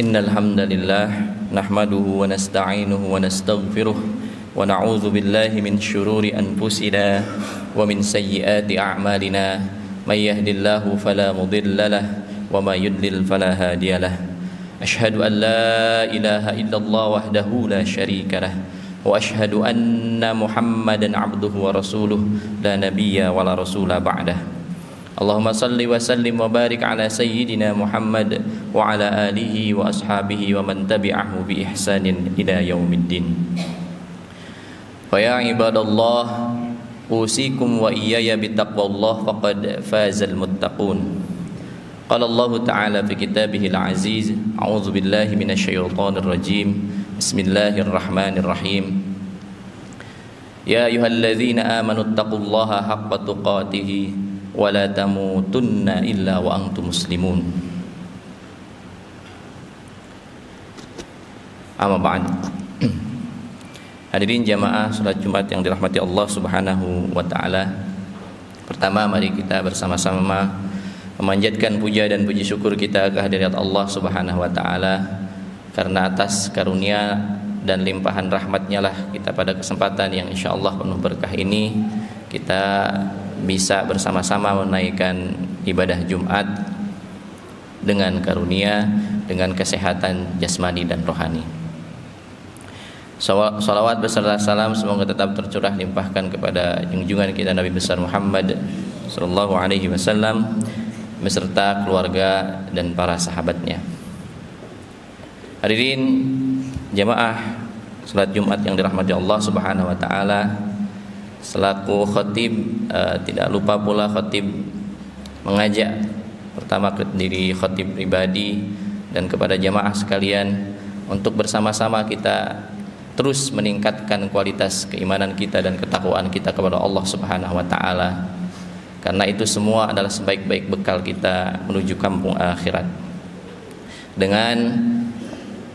Innal hamdalillah nahmaduhu wa nasta'inuhu wa nastaghfiruh wa na'udzu billahi min shururi anfusina wa min sayyiati a'malina may yahdihillahu fala mudilla lahu wa may yudlil fala hadiya lahu ashhadu an la ilaha illallah wahdahu la syarika lahu wa ashhadu anna Muhammadan 'abduhu wa rasuluh la nabiyya wa la rasula ba'dahu. Allahumma salli wa sallim wa barik ala sayyidina Muhammad wa ala alihi wa ashabihi wa man tabi'ahu bi ihsanin ila yaumiddin. Wa ya ibadallah usikum wa iyaya bittaqwallah faqad fazal muttaqun. Qala Allah ta'ala fi kitabihil aziz, a'udzu billahi minasy syaithanir rajim. Bismillahirrahmanirrahim. Ya ayyuhalladzina amanu taqullaha haqqa tuqatih wa la tamutunna illa wa antum muslimun. Amma ba'd. Hadirin jamaah salat Jumat yang dirahmati Allah Subhanahu wa taala. Pertama, mari kita bersama-sama memanjatkan puja dan puji syukur kita kehadirat Allah Subhanahu wa taala, karena atas karunia dan limpahan rahmatnya lah kita pada kesempatan yang insyaallah penuh berkah ini kita bisa bersama-sama menaikkan ibadah Jumat dengan karunia, dengan kesehatan jasmani dan rohani. Salawat beserta salam semoga tetap tercurah limpahkan kepada junjungan kita Nabi besar Muhammad sallallahu alaihi wasallam beserta keluarga dan para sahabatnya. Hadirin jamaah salat Jumat yang dirahmati Allah Subhanahu wa taala, selaku khatib tidak lupa pula khatib mengajak pertama ke diri khatib pribadi dan kepada jamaah sekalian untuk bersama-sama kita terus meningkatkan kualitas keimanan kita dan ketakwaan kita kepada Allah Subhanahu wa taala, karena itu semua adalah sebaik-baik bekal kita menuju kampung akhirat. Dengan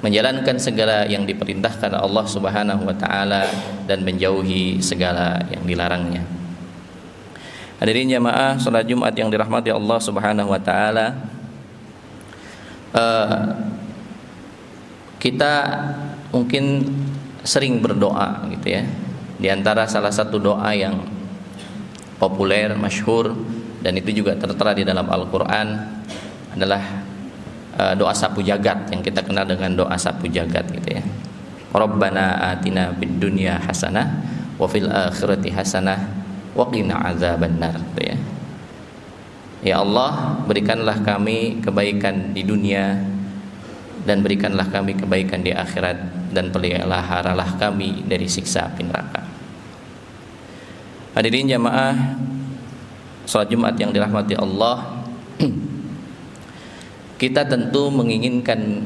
menjalankan segala yang diperintahkan Allah Subhanahu wa taala dan menjauhi segala yang dilarangnya. Hadirin jamaah salat Jumat yang dirahmati Allah Subhanahu wa taala, kita mungkin sering berdoa gitu ya. Di antara salah satu doa yang populer, masyhur, dan itu juga tertera di dalam Al-Qur'an adalah doa sapu jagat yang kita kenal dengan doa sapu jagat gitu ya. Rabbana atina fid dunya hasanah wa fil akhirati hasanah wa qina adzabannar gitu ya. Ya Allah, berikanlah kami kebaikan di dunia dan berikanlah kami kebaikan di akhirat dan peliharalah kami dari siksa api neraka. Hadirin jamaah salat Jumat yang dirahmati Allah, kita tentu menginginkan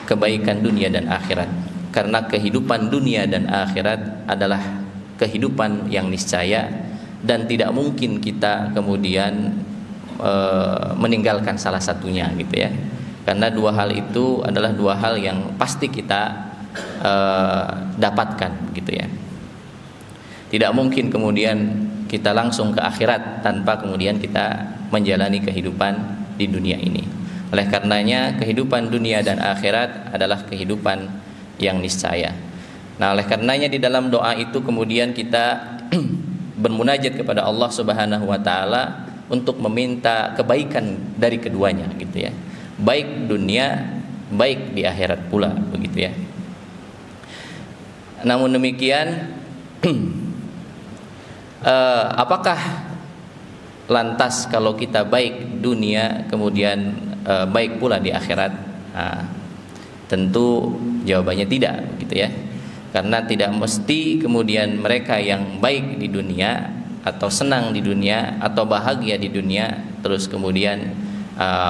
kebaikan dunia dan akhirat, karena kehidupan dunia dan akhirat adalah kehidupan yang niscaya dan tidak mungkin kita kemudian meninggalkan salah satunya gitu ya. Karena dua hal itu adalah dua hal yang pasti kita dapatkan gitu ya. Tidak mungkin kemudian kita langsung ke akhirat tanpa kemudian kita menjalani kehidupan di dunia ini. Oleh karenanya kehidupan dunia dan akhirat adalah kehidupan yang niscaya. Nah, oleh karenanya di dalam doa itu kemudian kita bermunajat kepada Allah Subhanahu wa taala untuk meminta kebaikan dari keduanya gitu ya. Baik dunia, baik di akhirat pula begitu ya. Namun demikian apakah lantas kalau kita baik dunia kemudian baik pula di akhirat? Tentu jawabannya tidak gitu ya. Karena tidak mesti kemudian mereka yang baik di dunia atau senang di dunia atau bahagia di dunia terus kemudian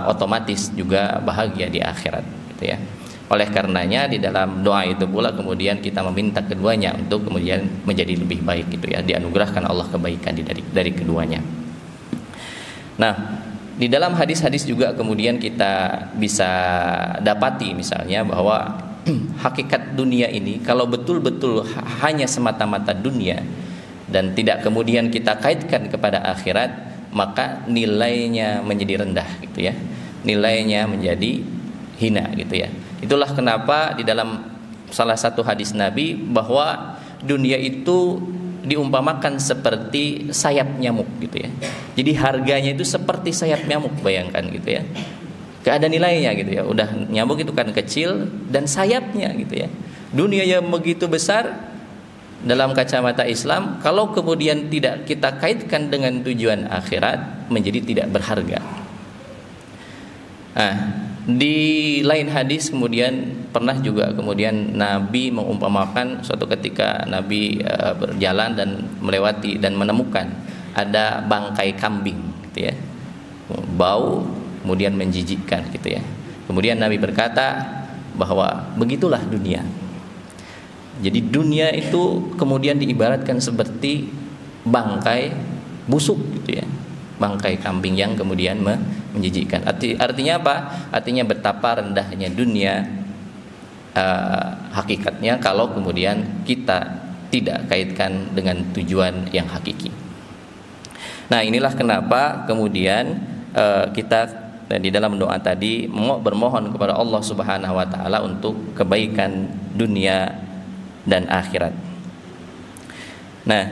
otomatis juga bahagia di akhirat gitu ya. Oleh karenanya di dalam doa itu pula kemudian kita meminta keduanya untuk kemudian menjadi lebih baik gitu ya, dianugerahkan Allah kebaikan dari keduanya. Nah, di dalam hadis-hadis juga kemudian kita bisa dapati misalnya bahwa hakikat dunia ini kalau betul-betul hanya semata-mata dunia dan tidak kemudian kita kaitkan kepada akhirat, maka nilainya menjadi rendah gitu ya. Nilainya menjadi hina gitu ya. Itulah kenapa di dalam salah satu hadis Nabi bahwa dunia itu diumpamakan seperti sayap nyamuk gitu ya. Jadi harganya itu seperti sayap nyamuk, bayangkan gitu ya. Gak ada nilainya gitu ya. Udah nyamuk itu kan kecil dan sayapnya gitu ya. Dunia yang begitu besar dalam kacamata Islam, kalau kemudian tidak kita kaitkan dengan tujuan akhirat, menjadi tidak berharga. Nah, di lain hadis kemudian pernah juga kemudian Nabi mengumpamakan suatu ketika Nabi berjalan dan melewati dan menemukan ada bangkai kambing gitu ya, bau kemudian menjijikkan gitu ya. Kemudian Nabi berkata bahwa begitulah dunia. Jadi dunia itu kemudian diibaratkan seperti bangkai busuk gitu ya, bangkai kambing yang kemudian menjijikkan. Artinya apa? Artinya betapa rendahnya dunia hakikatnya kalau kemudian kita tidak kaitkan dengan tujuan yang hakiki. Nah, inilah kenapa kemudian kita di dalam doa tadi bermohon kepada Allah Subhanahu wa taala untuk kebaikan dunia dan akhirat. Nah,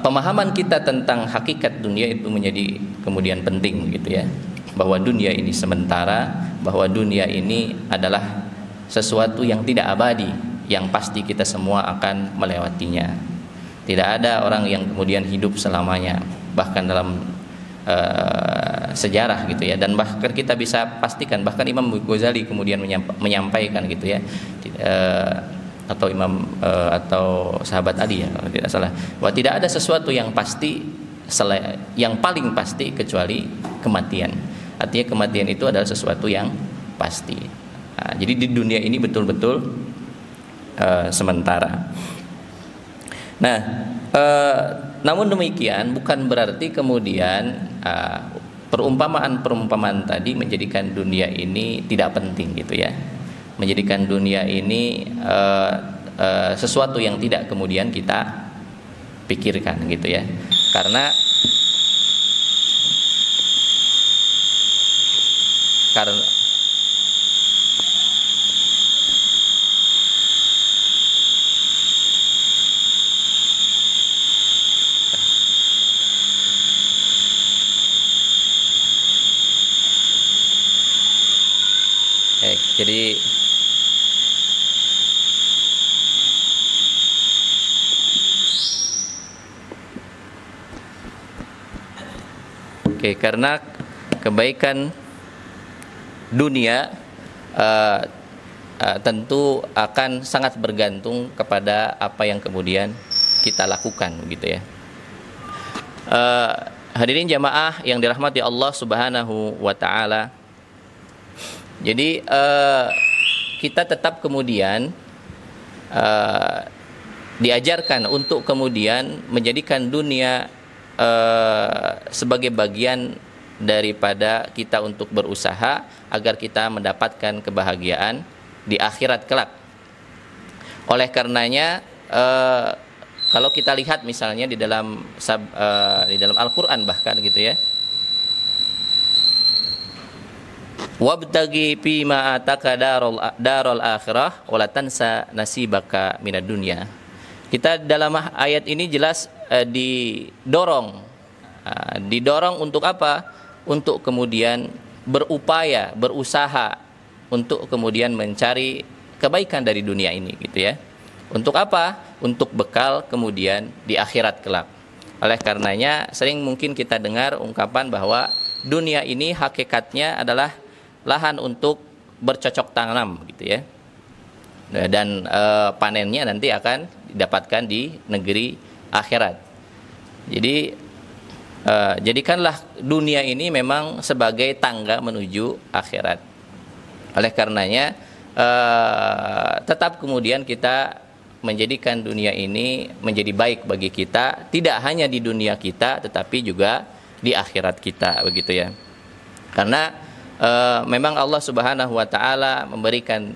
pemahaman kita tentang hakikat dunia itu menjadi kemudian penting gitu ya, bahwa dunia ini sementara, bahwa dunia ini adalah sesuatu yang tidak abadi, yang pasti kita semua akan melewatinya. Tidak ada orang yang kemudian hidup selamanya, bahkan dalam sejarah gitu ya, dan bahkan kita bisa pastikan, bahkan Imam Ghazali kemudian menyampaikan gitu ya, atau Imam atau sahabat Ali ya kalau tidak salah, bahwa tidak ada sesuatu yang pasti, yang paling pasti kecuali kematian. Artinya kematian itu adalah sesuatu yang pasti. Nah, jadi di dunia ini betul-betul sementara. Nah, namun demikian bukan berarti kemudian perumpamaan tadi menjadikan dunia ini tidak penting gitu ya, menjadikan dunia ini sesuatu yang tidak kemudian kita pikirkan gitu ya, karena jadi karena kebaikan dunia tentu akan sangat bergantung kepada apa yang kemudian kita lakukan gitu ya. Hadirin jamaah yang dirahmati Allah Subhanahu wa taala. Jadi kita tetap kemudian diajarkan untuk kemudian menjadikan dunia sebagai bagian daripada kita untuk berusaha agar kita mendapatkan kebahagiaan di akhirat kelak. Oleh karenanya kalau kita lihat misalnya di dalam Al-Qur'an bahkan gitu ya, wabtagi fima ataka darul akhirah wala tansa nasibaka minad dunya. Kita dalam ayat ini jelas didorong untuk apa? Untuk kemudian berupaya, berusaha untuk kemudian mencari kebaikan dari dunia ini gitu ya. Untuk apa? Untuk bekal kemudian di akhirat kelak. Oleh karenanya sering mungkin kita dengar ungkapan bahwa dunia ini hakikatnya adalah lahan untuk bercocok tanam gitu ya, dan panennya nanti akan didapatkan di negeri akhirat. Jadi jadikanlah dunia ini memang sebagai tangga menuju akhirat. Oleh karenanya tetap kemudian kita menjadikan dunia ini menjadi baik bagi kita, tidak hanya di dunia kita tetapi juga di akhirat kita begitu ya. Karena memang Allah Subhanahu wa taala memberikan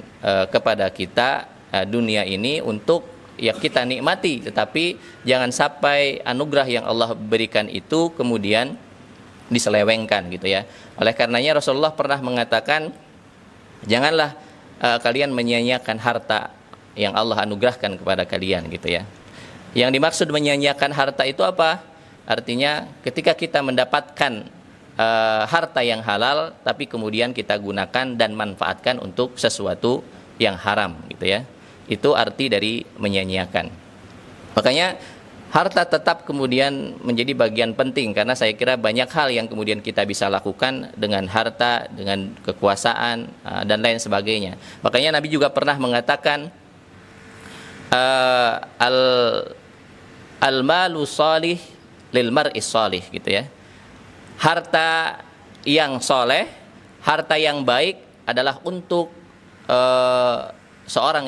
kepada kita dunia ini untuk ya kita nikmati, tetapi jangan sampai anugerah yang Allah berikan itu kemudian diselewengkan gitu ya. Oleh karenanya Rasulullah pernah mengatakan Janganlah kalian menyia-nyiakan harta yang Allah anugerahkan kepada kalian gitu ya. Yang dimaksud menyia-nyiakan harta itu apa? Artinya ketika kita mendapatkan harta yang halal tapi kemudian kita gunakan dan manfaatkan untuk sesuatu yang haram gitu ya. Itu arti dari menyia-nyiakan. Makanya harta tetap kemudian menjadi bagian penting karena saya kira banyak hal yang kemudian kita bisa lakukan dengan harta, dengan kekuasaan dan lain sebagainya. Makanya Nabi juga pernah mengatakan al-malu salih lil mar'is salih gitu ya. Harta yang soleh, harta yang baik adalah untuk seorang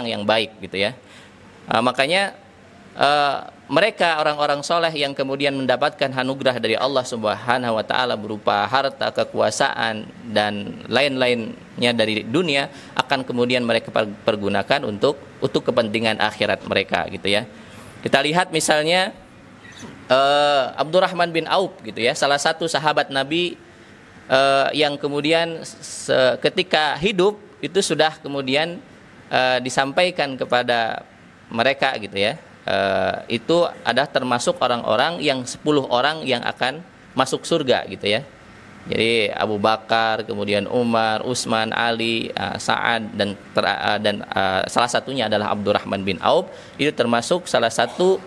yang baik gitu ya. Makanya mereka orang-orang soleh yang kemudian mendapatkan anugerah dari Allah Subhanahu wa taala berupa harta, kekuasaan dan lain-lainnya dari dunia akan kemudian mereka pergunakan untuk kepentingan akhirat mereka gitu ya. Kita lihat misalnya Abdurrahman bin Auf gitu ya, salah satu sahabat Nabi yang kemudian ketika hidup itu sudah kemudian disampaikan kepada mereka gitu ya. Itu ada termasuk orang-orang yang 10 orang yang akan masuk surga gitu ya. Jadi Abu Bakar, kemudian Umar, Utsman, Ali, Sa'ad dan salah satunya adalah Abdurrahman bin Auf. Itu termasuk salah satu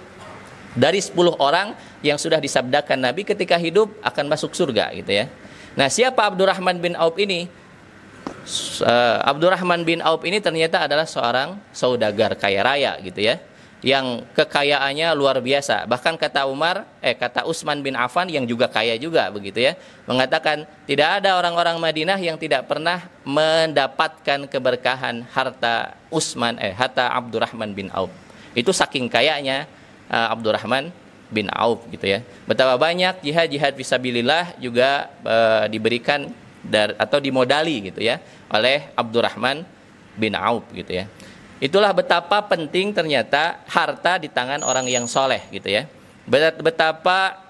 dari 10 orang yang sudah disabdakan Nabi ketika hidup akan masuk surga gitu ya. Nah, siapa Abdurrahman bin Auf ini? Abdurrahman bin Auf ini ternyata adalah seorang saudagar kaya raya gitu ya, yang kekayaannya luar biasa. Bahkan kata Utsman bin Affan yang juga kaya juga begitu ya, mengatakan tidak ada orang-orang Madinah yang tidak pernah mendapatkan keberkahan harta Abdurrahman bin Auf. Itu saking kayanya Abdurrahman bin Auf gitu ya. Betapa banyak jihad fisabilillah juga diberikan atau dimodali gitu ya oleh Abdurrahman bin Auf gitu ya. Itulah betapa penting ternyata harta di tangan orang yang soleh gitu ya. Betapa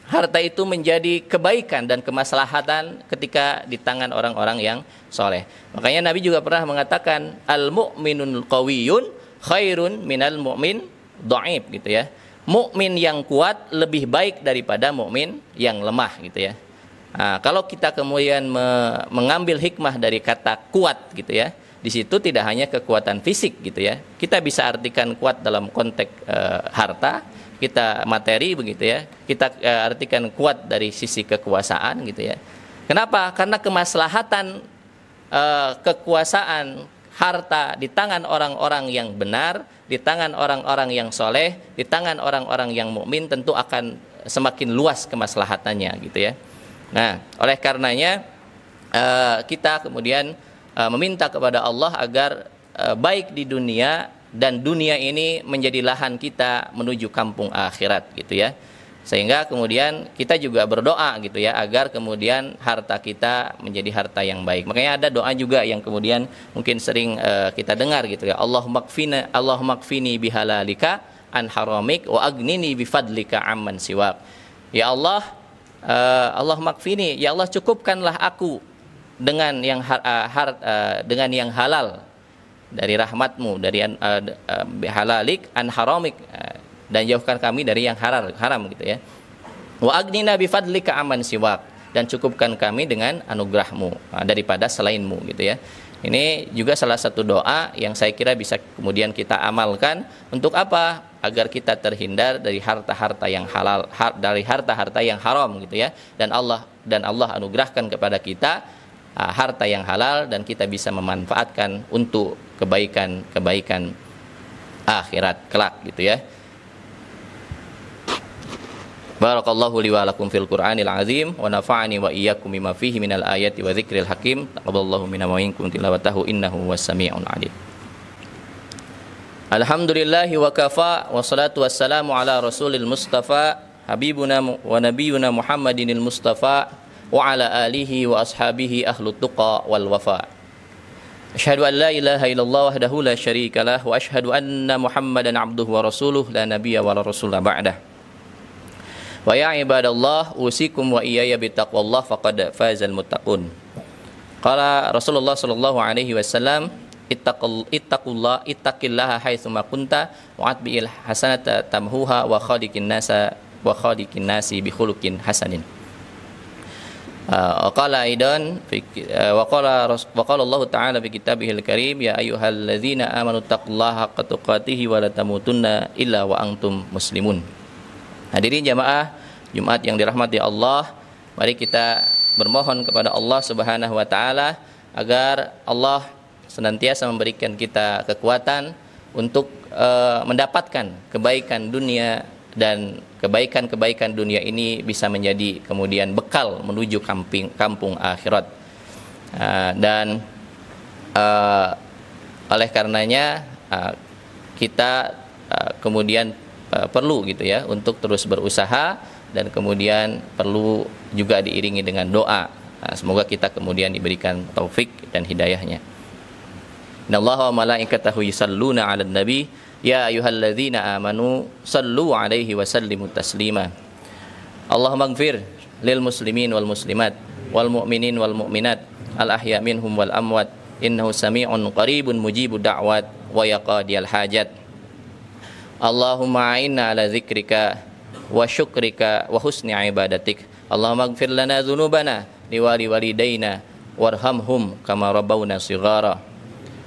harta itu menjadi kebaikan dan kemaslahatan ketika di tangan orang-orang yang soleh. Makanya Nabi juga pernah mengatakan al-mu'minul qawiyun khairun minal mu'min dhaif gitu ya. Mukmin yang kuat lebih baik daripada mukmin yang lemah gitu ya. Nah, kalau kita kemudian mengambil hikmah dari kata kuat gitu ya, di situ tidak hanya kekuatan fisik gitu ya. Kita bisa artikan kuat dalam konteks harta, kita materi begitu ya. Kita artikan kuat dari sisi kekuasaan gitu ya. Kenapa? Karena kemaslahatan kekuasaan harta di tangan orang-orang yang benar, di tangan orang-orang yang soleh, di tangan orang-orang yang mukmin tentu akan semakin luas kemaslahatannya gitu ya. Nah, oleh karenanya kita kemudian meminta kepada Allah agar baik di dunia dan dunia ini menjadi lahan kita menuju kampung akhirat gitu ya. Sehingga kemudian kita juga berdoa gitu ya agar kemudian harta kita menjadi harta yang baik. Makanya ada doa juga yang kemudian mungkin sering kita dengar gitu ya. Allahumma kfini bihalalika an haramik wa agnini bifadlika amman siwak. Ya Allah, Allahumma kfini, ya Allah cukupkanlah aku dengan yang halal dari rahmatmu, dari halalik an haramik, dan jauhkan kami dari yang haram gitu ya. Wa aghnina bi fadlika amman siwak, dan cukupkan kami dengan anugerahmu daripada selainmu gitu ya. Ini juga salah satu doa yang saya kira bisa kemudian kita amalkan untuk apa? Agar kita terhindar dari harta-harta yang halal, dari harta-harta yang haram gitu ya. Dan Allah anugerahkan kepada kita harta yang halal dan kita bisa memanfaatkan untuk kebaikan akhirat kelak gitu ya. Barakallahu li wa lakum fil Qur'anil azim wa nafa'ani wa iyyakum bima fihi minal ayati wa dzikril hakim. Taqabbalallahu minna wa minkum tilawatahu innahu was-sami'ul 'alim. Alhamdulillahi wa kafa wa salatu wassalamu ala rasulil mustafa habibuna wa nabiyyuna Muhammadinil mustafa wa ala alihi wa ashabihi ahlut tuqa wal wafa. Asyhadu an la ilaha illallah wahdahu la syarika lah wa asyhadu anna Muhammadan abduhu wa rasuluh la nabiyya wa la rasula ba'dah. Wa ya ibadallah usikum wa iyaya bittaqwallah faqad fazal muttaqun. Qala Rasulullah sallallahu alaihi wasallam, ittaqillaha haitsu ma kunta wa atbi'il hasanata tamhuha wa khaliqin nasi bi khuluqin hasanin. Qala aidan wa qala Allah ta'ala fi kitabihil karim, ya ayyuhalladzina amanu taqullaha haqqa tuqatih wa la tamutunna illa wa antum muslimun. Hadirin jamaah Jumat yang dirahmati Allah, mari kita bermohon kepada Allah Subhanahu wa taala agar Allah senantiasa memberikan kita kekuatan untuk mendapatkan kebaikan dunia, dan kebaikan-kebaikan dunia ini bisa menjadi kemudian bekal menuju kampung akhirat. Dan oleh karenanya kita kemudian perlu gitu ya untuk terus berusaha, dan kemudian perlu juga diiringi dengan doa. Semoga kita kemudian diberikan taufik dan hidayahnya. Innallaha wa malaikatahu yusalluna 'alan nabi ya ayyuhalladzina amanu sallu 'alaihi wa sallimu taslima. Allahumma ighfir lil muslimin wal muslimat wal mu'minin wal mu'minat al ahya minhum wal amwat innahu sami'un qaribun mujibud da'wat wa yaqadiyal hajat. Allahumma a'inna 'ala dzikrika wa syukrika wa husni ibadatik. Allahumma ighfir lana dzunubana liwali walidaina warhamhum kama rabbawna shighara.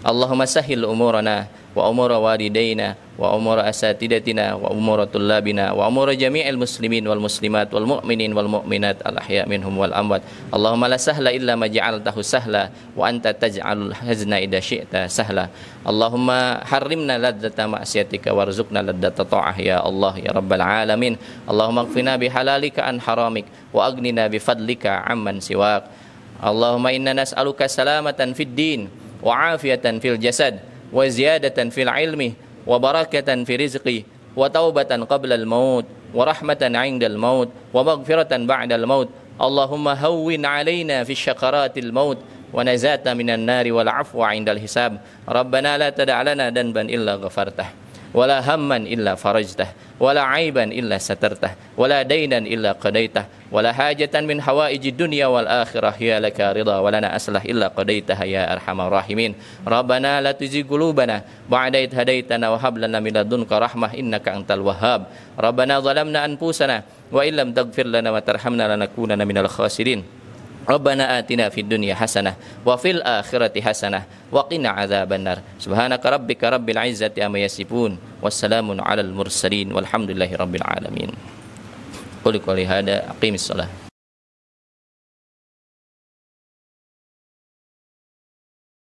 Allahumma sahhil umurana wa umura walidaina wa umura asatidatina wa umura tullabina wa umura jami'il muslimin wal muslimat wal mu'minin wal mu'minat al ahya minhum wal amwat. Allahumma la sahla illa ma ja'altahu sahla wa anta taj'alul hazna idza syi'ta sahla. Allahumma harrimna ladzata ma'siyatika warzuqna ladzata ta'ah ya Allah ya rabbal alamin. Allahumma ighfirna bihalalika an haramik wa aghnina bifadlika amman siwak. Allahumma inna nas'aluka salamatan fid din wa afiyatan fil jasad wa ziyadatan fil ilmi wa barakatan fi rizqi wa taubatan qabla al maut wa rahmatan 'inda al maut wa maghfiratan ba'da al maut. Allahumma hawwin 'alaina fi syakaratil maut wa nazata minan nari wal 'afwa 'inda al hisab. Rabbana la tada' lana danban illa ghafartah wala hamman illa farajtah wala 'aiban illa satartah wala dainan illa qadaitah wala hajatan min hawaijid dunya wal akhirah ya laka ridha walana aslah illa qadaitaha ya arhamar rahimin. Rabbana la tuzigh qulubana ba'da idh hadaitana wa hab lana min ladunka rahmah innaka antal wahhab. Rabbana zalamna anfusana wa illam taghfir lana wa tarhamna lanakunanna minal khasirin. Rabbana atina fid dunya hasanah wa fil akhirati hasanah wa qina adzabannar. Subhanaka rabbika rabbil izzati amma yasifun wassalamun alal mursalin walhamdulillahi rabbil alamin. Qul qouli hada aqimis shalah.